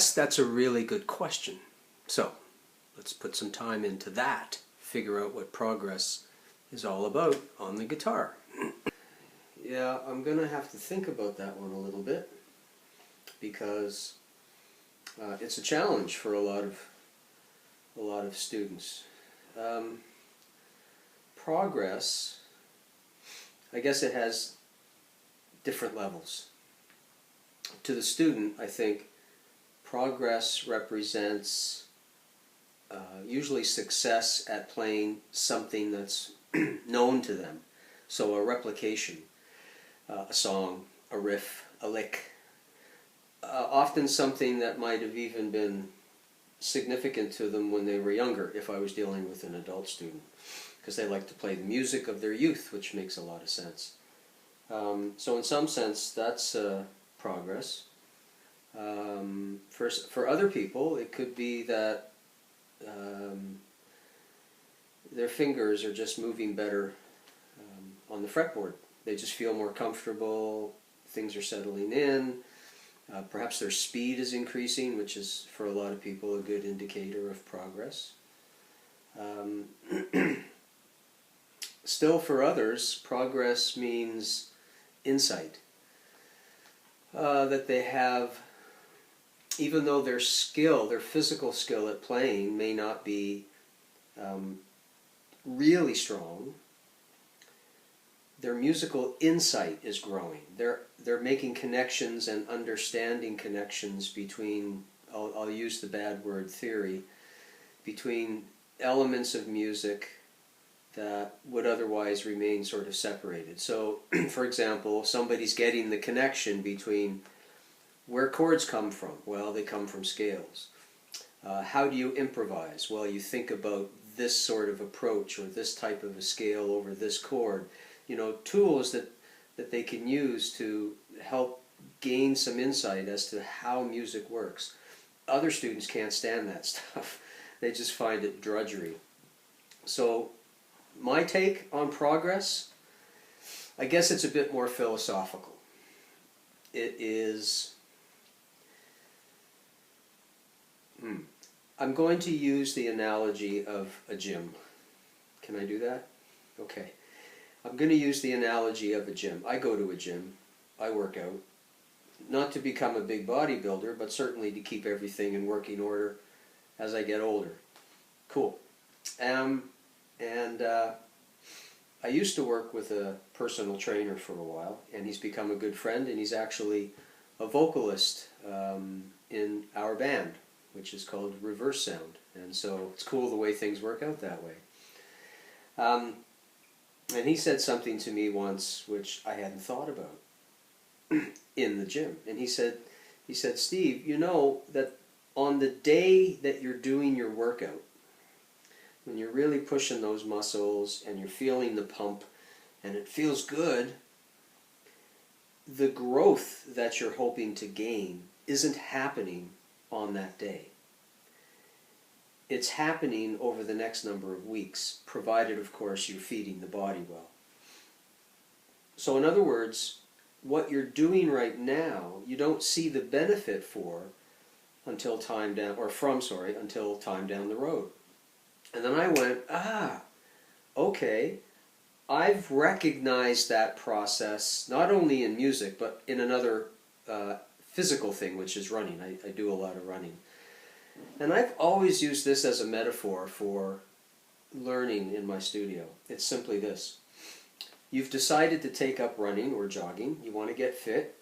guess that's a really good question. So, let's put some time into that. Figure out what progress is all about on the guitar. Yeah, I'm going to have to think about that one a little bit because it's a challenge for a lot of students. Progress, I guess it has different levels. To the student, I think progress represents usually success at playing something that's known to them. So a replication, a song, a riff, a lick. Often something that might have even been significant to them when they were younger, if I was dealing with an adult student, because they like to play the music of their youth, which makes a lot of sense. So in some sense, that's progress. For other people, it could be that their fingers are just moving better on the fretboard. They just feel more comfortable, things are settling in, perhaps their speed is increasing, which is for a lot of people a good indicator of progress. Still for others, progress means insight. That they have, even though their skill, their physical skill at playing may not be really strong, their musical insight is growing. They're making connections and understanding connections between, I'll use the bad word theory, between elements of music that would otherwise remain sort of separated. So, for example, somebody's getting the connection between where chords come from. Well, they come from scales. How do you improvise? Well, you think about this sort of approach or this type of a scale over this chord. You know, tools that they can use to help gain some insight as to how music works. Other students can't stand that stuff. They just find it drudgery. So, my take on progress, I guess it's a bit more philosophical. It is... I'm going to use the analogy of a gym. Can I do that? Okay. I'm going to use the analogy of a gym. I go to a gym. I work out. Not to become a big bodybuilder, but certainly to keep everything in working order as I get older. Cool. I used to work with a personal trainer for a while, and he's become a good friend, and he's actually a vocalist in our band, which is called Reverse Sound. And so it's cool the way things work out that way. And he said something to me once which I hadn't thought about in the gym. And he said, Steve, you know that on the day that you're doing your workout, when you're really pushing those muscles and you're feeling the pump and it feels good, the growth that you're hoping to gain isn't happening on that day. It's happening over the next number of weeks, provided, of course, you're feeding the body well. So in other words, what you're doing right now, you don't see the benefit for until time down, until time down the road. And then I went, okay, I've recognized that process, not only in music, but in another physical thing, which is running. I do a lot of running. And I've always used this as a metaphor for learning in my studio. It's simply this. You've decided to take up running or jogging. You want to get fit.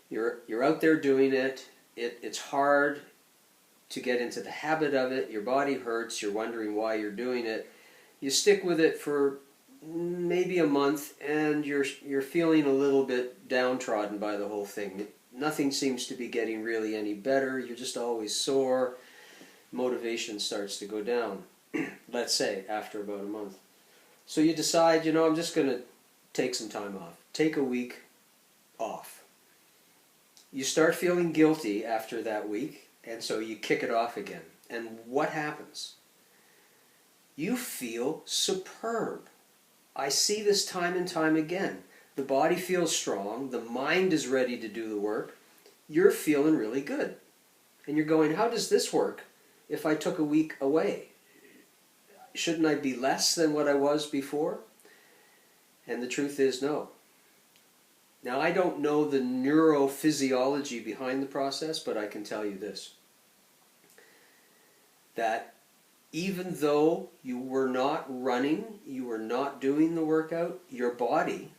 You're out there doing it. It's hard to get into the habit of it. Your body hurts. You're wondering why you're doing it. You stick with it for maybe a month, and you're feeling a little bit downtrodden by the whole thing. Nothing seems to be getting really any better. You're just always sore. Motivation starts to go down, let's say, after about a month. So you decide, I'm just going to take some time off. Take a week off. You start feeling guilty after that week, and so you kick it off again. And what happens? You feel superb. I see this time and time again. The body feels strong. The mind is ready to do the work. You're feeling really good. And you're going, how does this work if I took a week away? Shouldn't I be less than what I was before? And the truth is no. Now, I don't know the neurophysiology behind the process, but I can tell you this, that even though you were not running, you were not doing the workout, your body,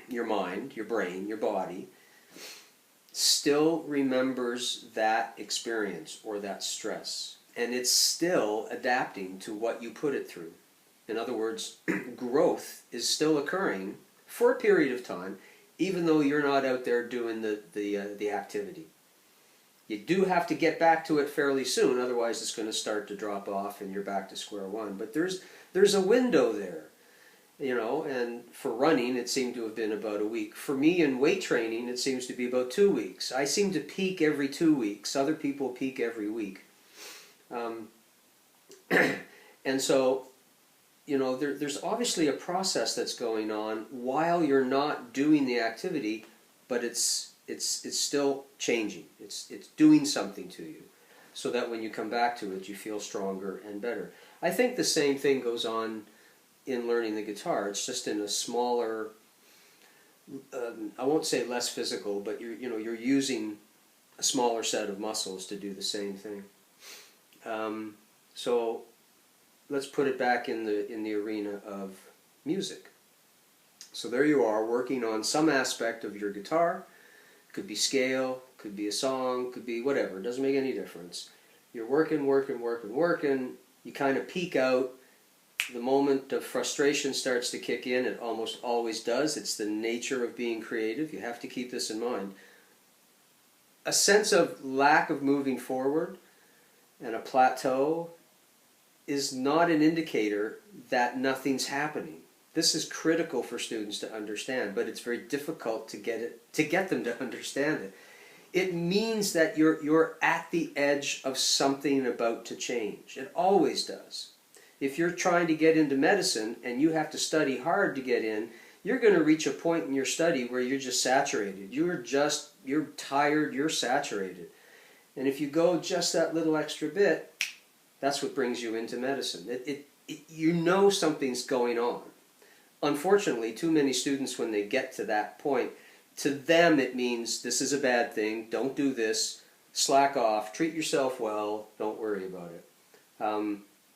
your mind, your brain, your body, still remembers that experience or that stress. And it's still adapting to what you put it through. In other words, growth is still occurring for a period of time, even though you're not out there doing the activity. You do have to get back to it fairly soon, otherwise it's going to start to drop off and you're back to square one. But there's a window there, you know, and for running it seemed to have been about a week. For me in weight training it seems to be about 2 weeks. I seem to peak every 2 weeks. Other people peak every week. And so, you know, there's obviously a process that's going on while you're not doing the activity, but it's still changing. It's doing something to you, so that when you come back to it, you feel stronger and better. I think the same thing goes on in learning the guitar. It's just in a smaller, I won't say less physical, but you're using a smaller set of muscles to do the same thing. So let's put it back in the arena of music. So there you are, working on some aspect of your guitar. Could be scale, could be a song, could be whatever. It doesn't make any difference. You're working. You kind of peak out. The moment of frustration starts to kick in. It almost always does. It's the nature of being creative. You have to keep this in mind. A sense of lack of moving forward and a plateau is not an indicator that nothing's happening. This is critical for students to understand, but it's very difficult to get them to understand it. It means that you're at the edge of something about to change. It always does. If you're trying to get into medicine and you have to study hard to get in, you're going to reach a point in your study where you're just saturated. You're tired, you're saturated. And if you go just that little extra bit, that's what brings you into medicine. You know something's going on. Unfortunately, too many students, when they get to that point, to them it means this is a bad thing, don't do this, slack off, treat yourself well, don't worry about it.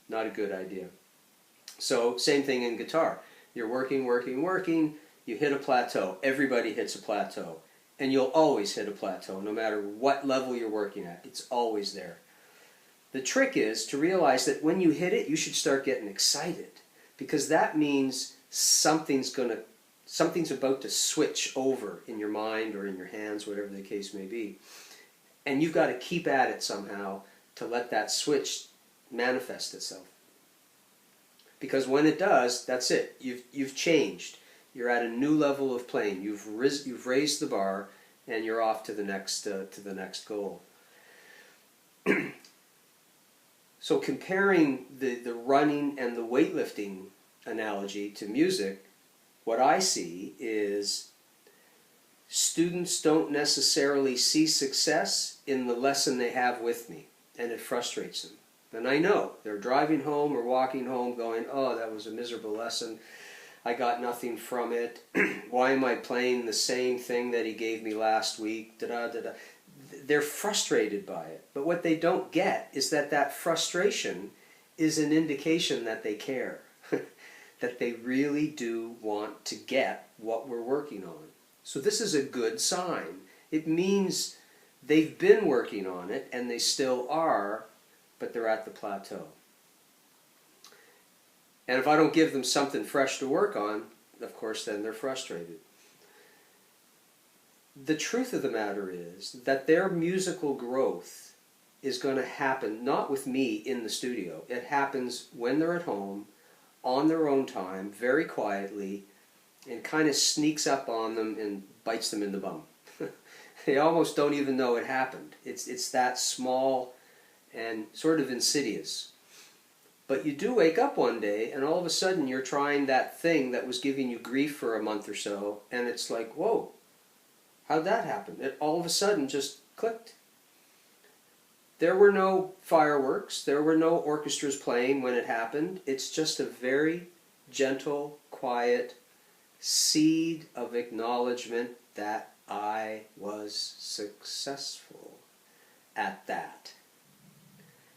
Not a good idea. So, same thing in guitar. You're working, you hit a plateau. Everybody hits a plateau. And you'll always hit a plateau, no matter what level you're working at. It's always there. The trick is to realize that when you hit it, you should start getting excited, because that means something's about to switch over in your mind or in your hands, whatever the case may be. And you've got to keep at it somehow to let that switch manifest itself. Because when it does, that's it. You've changed. You're at a new level of playing. You've raised the bar, and you're off to the next goal. So comparing the running and the weightlifting analogy to music, what I see is students don't necessarily see success in the lesson they have with me, and it frustrates them. And I know they're driving home or walking home going, oh, that was a miserable lesson. I got nothing from it. Why am I playing the same thing that he gave me last week? They're frustrated by it. But what they don't get is that frustration is an indication that they care. That they really do want to get what we're working on. So this is a good sign. It means they've been working on it, and they still are, but they're at the plateau. And if I don't give them something fresh to work on, of course, then they're frustrated. The truth of the matter is that their musical growth is going to happen, not with me in the studio. It happens when they're at home, on their own time, very quietly, and kind of sneaks up on them and bites them in the bum. They almost don't even know it happened. It's that small and sort of insidious. But you do wake up one day, and all of a sudden you're trying that thing that was giving you grief for a month or so, and it's like, whoa, how'd that happen? It all of a sudden just clicked. There were no fireworks, there were no orchestras playing when it happened. It's just a very gentle, quiet seed of acknowledgement that I was successful at that.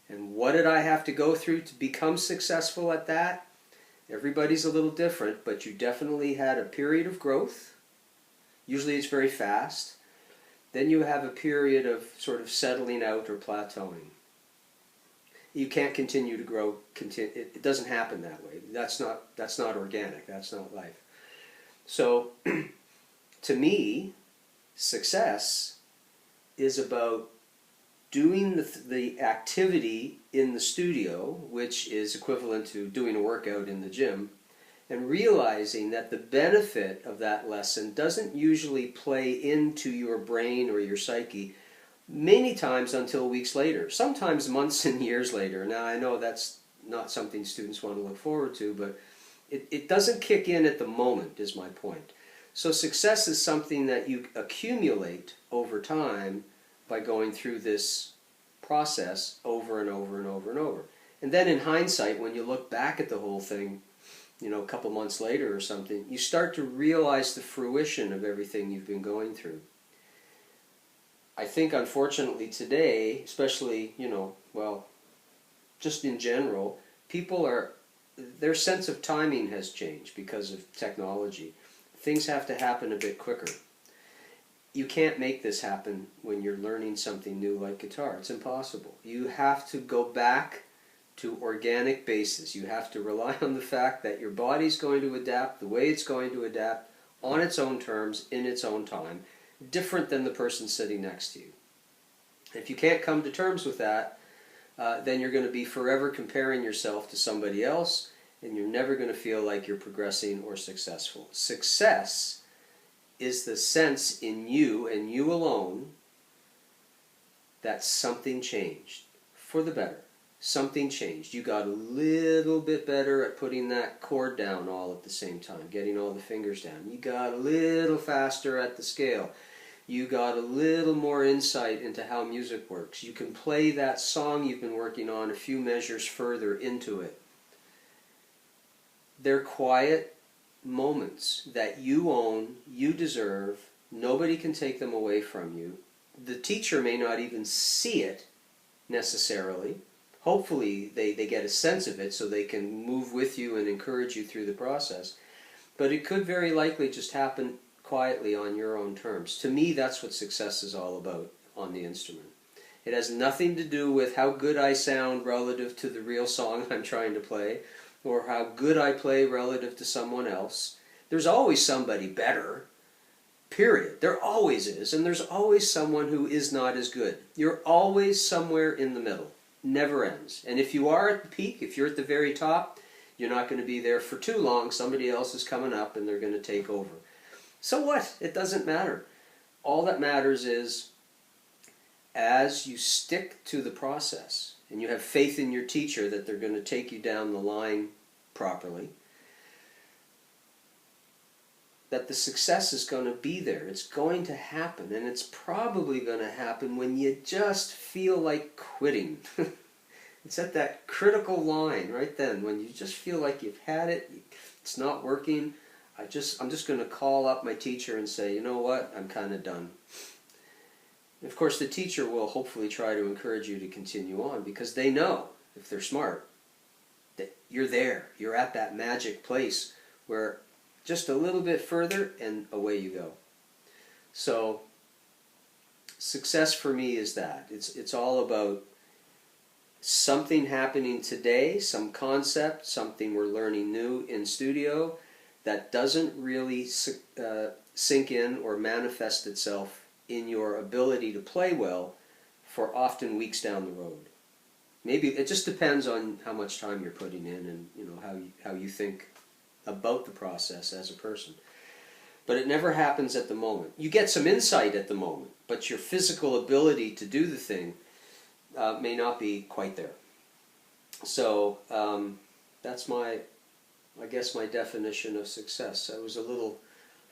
And what did I have to go through to become successful at that? Everybody's a little different, but you definitely had a period of growth. Usually it's very fast. Then you have a period of sort of settling out or plateauing. You can't continue to grow. It doesn't happen that way. That's not organic. That's not life. So, to me, success is about doing the activity in the studio, which is equivalent to doing a workout in the gym, and realizing that the benefit of that lesson doesn't usually play into your brain or your psyche many times until weeks later, sometimes months and years later. Now, I know that's not something students want to look forward to, but it doesn't kick in at the moment, is my point. So success is something that you accumulate over time by going through this process over and over and over and over. And then in hindsight, when you look back at the whole thing, you know, a couple months later or something, you start to realize the fruition of everything you've been going through. I think, unfortunately, today, especially, you know, well, just in general, their sense of timing has changed because of technology. Things have to happen a bit quicker. You can't make this happen when you're learning something new like guitar. It's impossible. You have to go back to organic basis. You have to rely on the fact that your body's going to adapt the way it's going to adapt on its own terms, in its own time, different than the person sitting next to you. If you can't come to terms with that, then you're going to be forever comparing yourself to somebody else, and you're never going to feel like you're progressing or successful. Success is the sense in you and you alone that something changed for the better. Something changed. You got a little bit better at putting that chord down all at the same time, getting all the fingers down. You got a little faster at the scale. You got a little more insight into how music works. You can play that song you've been working on a few measures further into it. They're quiet moments that you own, you deserve, nobody can take them away from you. The teacher may not even see it necessarily. Hopefully they get a sense of it so they can move with you and encourage you through the process. But it could very likely just happen quietly on your own terms. To me, that's what success is all about on the instrument. It has nothing to do with how good I sound relative to the real song I'm trying to play, or how good I play relative to someone else. There's always somebody better, period. There always is, and there's always someone who is not as good. You're always somewhere in the middle. Never ends. And if you are at the peak, if you're at the very top, you're not going to be there for too long. Somebody else is coming up and they're going to take over. So what? It doesn't matter. All that matters is as you stick to the process and you have faith in your teacher that they're going to take you down the line properly, that the success is going to be there. It's going to happen, and it's probably going to happen when you just feel like quitting. It's at that critical line right then, when you just feel like you've had it, it's not working. I'm just going to call up my teacher and say, you know what, I'm kind of done. Of course, the teacher will hopefully try to encourage you to continue on, because they know, if they're smart, that you're there. You're at that magic place where just a little bit further and away you go. So success for me is that. It's all about something happening today, some concept, something we're learning new in studio that doesn't really sink in or manifest itself in your ability to play well for often weeks down the road. Maybe it just depends on how much time you're putting in and how you think about the process as a person. But it never happens at the moment. You get some insight at the moment, but your physical ability to do the thing may not be quite there. So that's I guess my definition of success. I was a little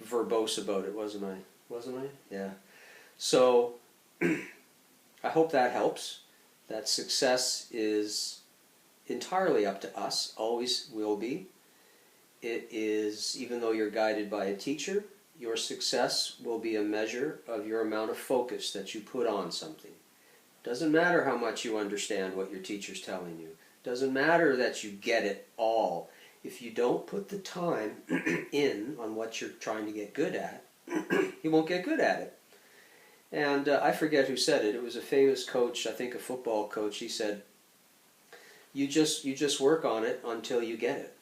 verbose about it, wasn't I? Yeah. So I hope that helps. that success is entirely up to us, always will be. It is, even though you're guided by a teacher, your success will be a measure of your amount of focus that you put on something. Doesn't matter how much you understand what your teacher's telling you. Doesn't matter that you get it all. If you don't put the time in on what you're trying to get good at, you won't get good at it. And I forget who said it. It was a famous coach, I think a football coach. He said, you just work on it until you get it.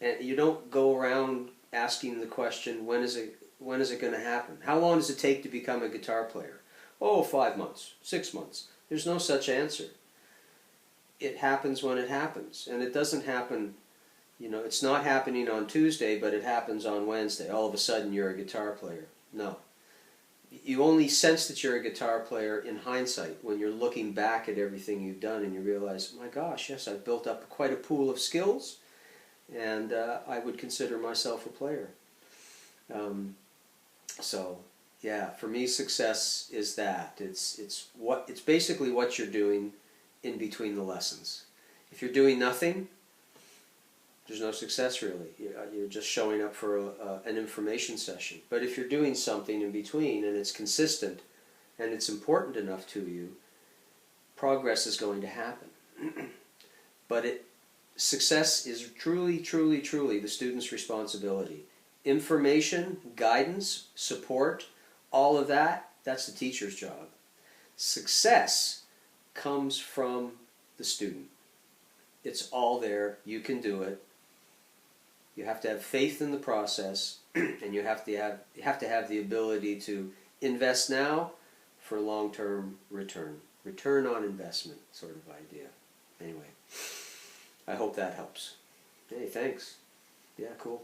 And you don't go around asking the question, when is it going to happen? How long does it take to become a guitar player? Oh, 5 months, 6 months. There's no such answer. It happens when it happens. And it doesn't happen, it's not happening on Tuesday, but it happens on Wednesday. All of a sudden you're a guitar player. No. You only sense that you're a guitar player in hindsight, when you're looking back at everything you've done and you realize, my gosh, yes, I've built up quite a pool of skills, and I would consider myself a player. So, yeah, for me, success is that. It's basically what you're doing in between the lessons. If you're doing nothing, there's no success really. You're just showing up for an information session. But if you're doing something in between and it's consistent and it's important enough to you, progress is going to happen. But success is truly, truly, truly the student's responsibility. Information, guidance, support, all of that, that's the teacher's job. Success comes from the student. It's all there. You can do it. You have to have faith in the process, and you have to have the ability to invest now for long-term return. Return on investment sort of idea. Anyway, I hope that helps. Hey, thanks. Yeah, cool.